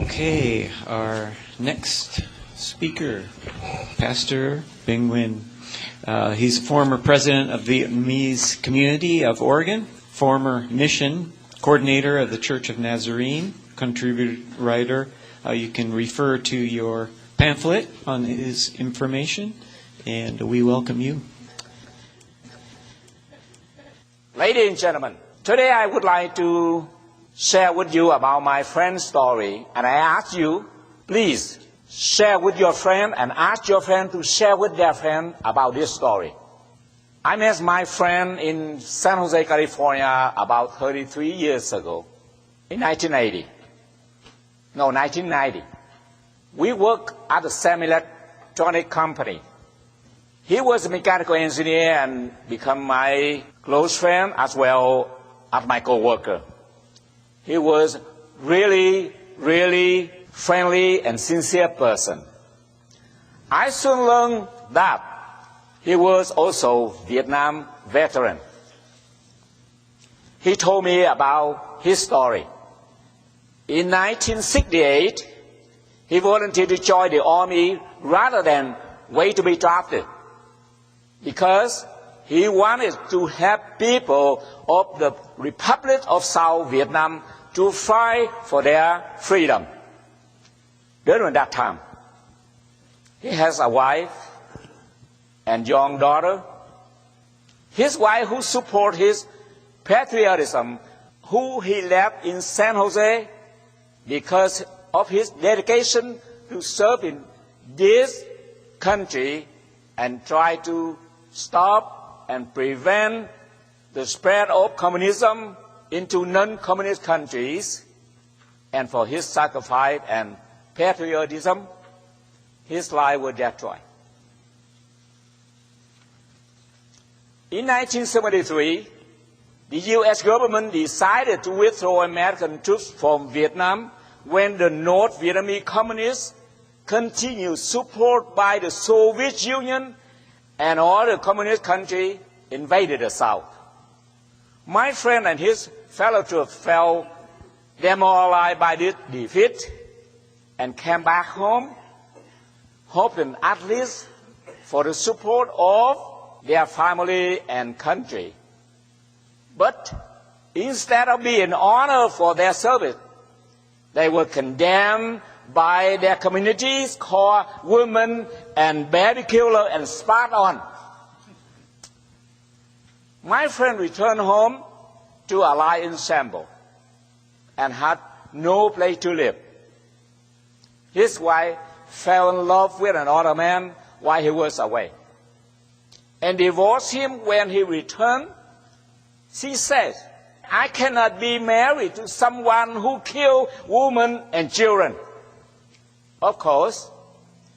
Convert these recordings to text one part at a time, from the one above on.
Okay, our next speaker, Pastor Binh Huynh. He's a former president of the Vietnamese community of Oregon, former mission coordinator of the Church of Nazarene, country writer. You can refer to your pamphlet on his information, and we welcome you. Ladies and gentlemen, today I would like to share with you about my friend's story, and I ask you, please share with your friend and ask your friend to share with their friend about this story. I met my friend in San Jose, California about 33 years ago, in 1990. We worked at a semi-electronic company. He was a mechanical engineer and became my close friend as well as my co-worker. He was really friendly and sincere person. I soon learned that he was also Vietnam veteran. He told me about his story. In 1968, he volunteered to join the army rather than wait to be drafted, because he wanted to help people of the Republic of South Vietnam to fight for their freedom. During that time, he has a wife and young daughter. His wife, who support his patriotism, who he left in San Jose because of his dedication to serve in this country and try to stop and prevent the spread of communism into non-communist countries, and for his sacrifice and patriotism, his life was destroyed. In 1973, the U.S. government decided to withdraw American troops from Vietnam when the North Vietnamese communists continued support by the Soviet Union and all the communist countries invaded the South. My friend and his fellow troops felt demoralized by this defeat and came back home, hoping at least for the support of their family and country. But instead of being honored for their service, they were condemned by their communities, called women and baby killer and spat on. My friend returned home to a life in shambles and had no place to live. His wife fell in love with another man while he was away and divorced him when he returned. She said, "I cannot be married to someone who killed women and children." Of course,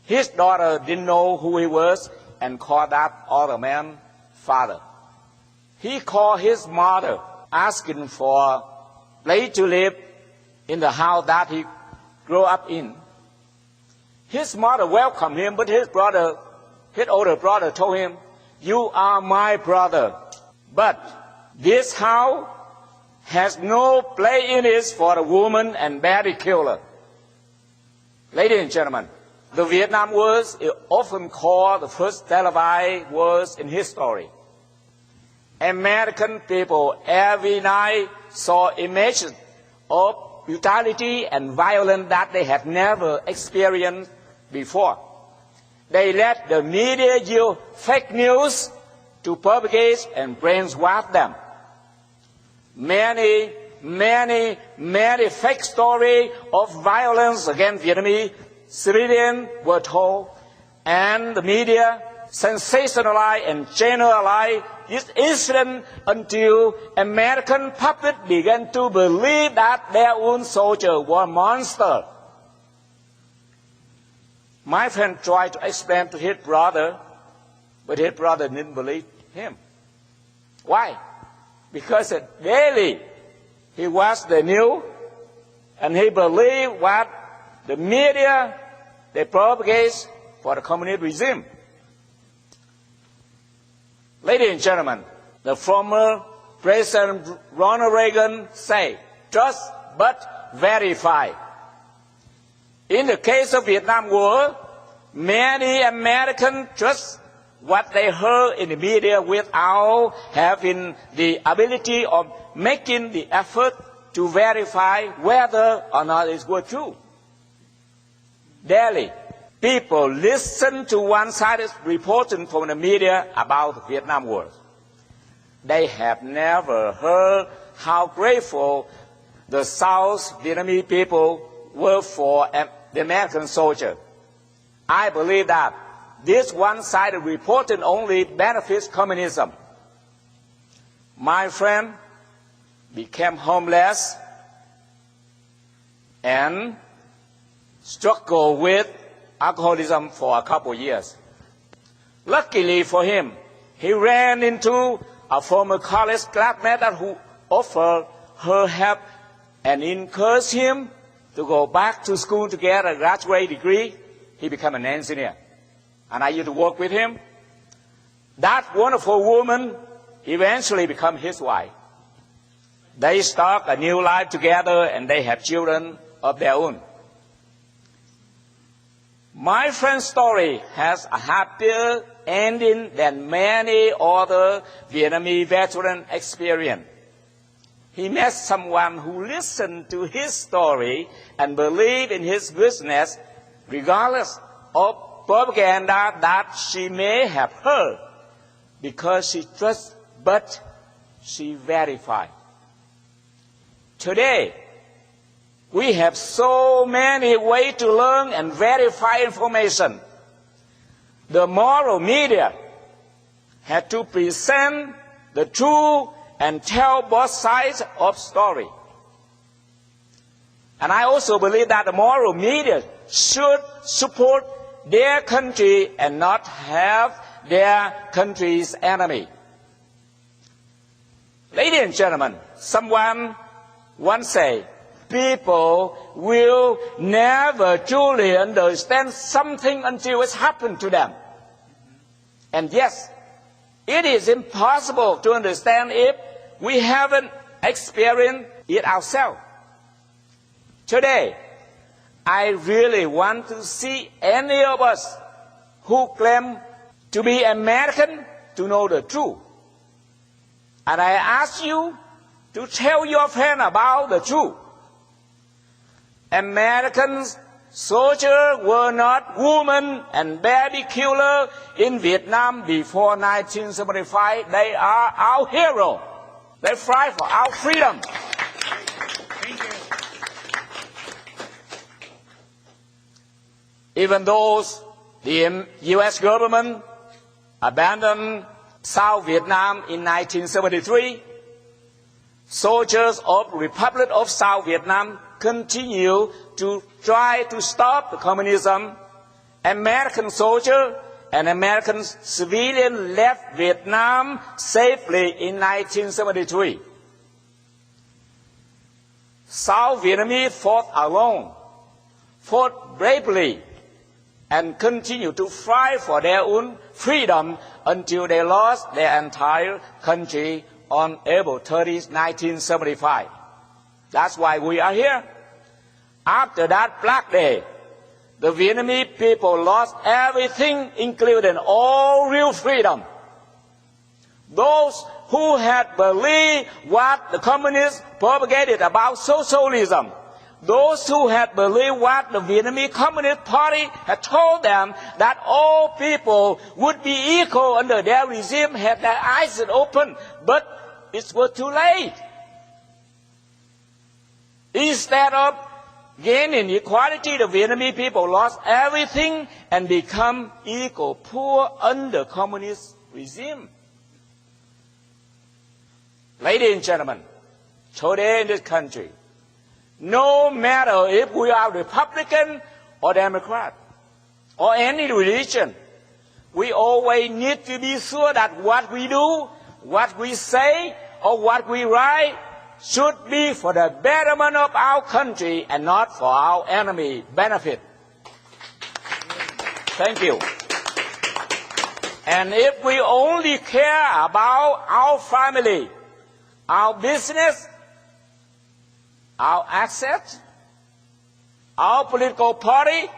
his daughter didn't know who he was and called that other man father. He called his mother, asking for a place to live in the house that he grew up in. His mother welcomed him, but his older brother told him, "You are my brother, but this house has no place in it for a woman and baby killer." Ladies and gentlemen, the Vietnam War is often called the first televised war in history. American people every night saw images of brutality and violence that they had never experienced before. They let the media use fake news to propagate and brainwash them. Many fake stories of violence against Vietnamese civilians were told, and the media sensationalized and generalized this incident until American public began to believe that their own soldiers were monsters. My friend tried to explain to his brother, but his brother didn't believe him. Why? Because daily he watched the news and he believed what the media they propagate for the communist regime. Ladies and gentlemen, the former President Ronald Reagan said, "Trust but verify." In the case of Vietnam War, many Americans trust what they heard in the media without having the ability of making the effort to verify whether or not it was true. Daily, people listen to one-sided reporting from the media about the Vietnam War. They have never heard how grateful the South Vietnamese people were for the American soldier. I believe that this one-sided reporting only benefits communism. My friend became homeless and struggled with alcoholism for a couple of years. Luckily for him, he ran into a former college classmate who offered her help and encouraged him to go back to school to get a graduate degree. He became an engineer. And I used to work with him. That wonderful woman eventually became his wife. They start a new life together and they have children of their own. My friend's story has a happier ending than many other Vietnamese veterans experience. He met someone who listened to his story and believed in his goodness regardless of propaganda that she may have heard, because she trusts but she verified. Today, we have so many ways to learn and verify information. The moral media had to present the truth and tell both sides of story. And I also believe that the moral media should support their country and not have their country's enemy. Ladies and gentlemen, someone once said, people will never truly understand something until it's happened to them. And yes, it is impossible to understand if we haven't experienced it ourselves. Today, I really want to see any of us who claim to be American to know the truth. And I ask you to tell your friend about the truth. American soldiers were not women and baby killers in Vietnam before 1975. They are our heroes. They fight for our freedom. Thank you. Even though the U.S. government abandoned South Vietnam in 1973, soldiers of the Republic of South Vietnam continue to try to stop the communism. American soldiers and American civilians left Vietnam safely in 1973. South Vietnamese fought alone, fought bravely, and continued to fight for their own freedom until they lost their entire country on April 30, 1975. That's why we are here. After that Black Day, the Vietnamese people lost everything, including all real freedom. Those who had believed what the communists propagated about socialism, those who had believed what the Vietnamese Communist Party had told them, that all people would be equal under their regime, had their eyes open, but it was too late. Instead of gaining equality, the Vietnamese people lost everything and become equal poor under communist regime. Ladies and gentlemen, today in this country, no matter if we are Republican or Democrat or any religion, we always need to be sure that what we do, what we say, or what we write should be for the betterment of our country and not for our enemy benefit. Thank you. And if we only care about our family, our business, our assets, our political party,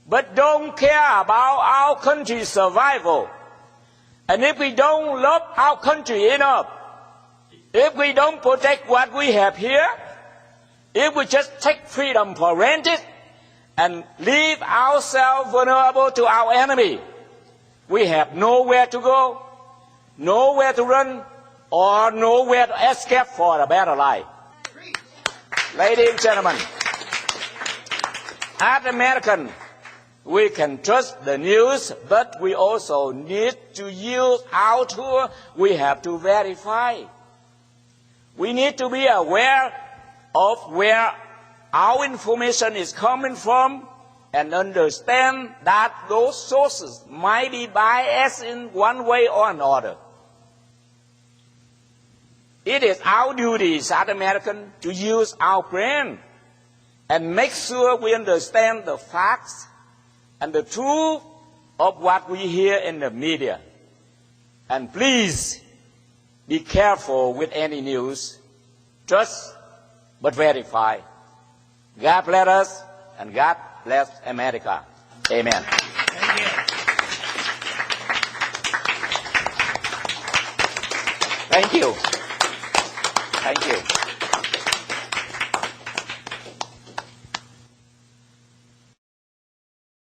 but don't care about our country's survival. And if we don't love our country enough, if we don't protect what we have here, if we just take freedom for granted and leave ourselves vulnerable to our enemy, we have nowhere to go, nowhere to run, or nowhere to escape for a better life. Ladies and gentlemen, as Americans, we can trust the news, but we also need to use our tool. We have to verify. We need to be aware of where our information is coming from and understand that those sources might be biased in one way or another. It is our duty as Americans to use our brain and make sure we understand the facts and the truth of what we hear in the media. And please be careful with any news. Trust but verify. God bless us and God bless America. Amen. Thank you. Thank you. Thank you.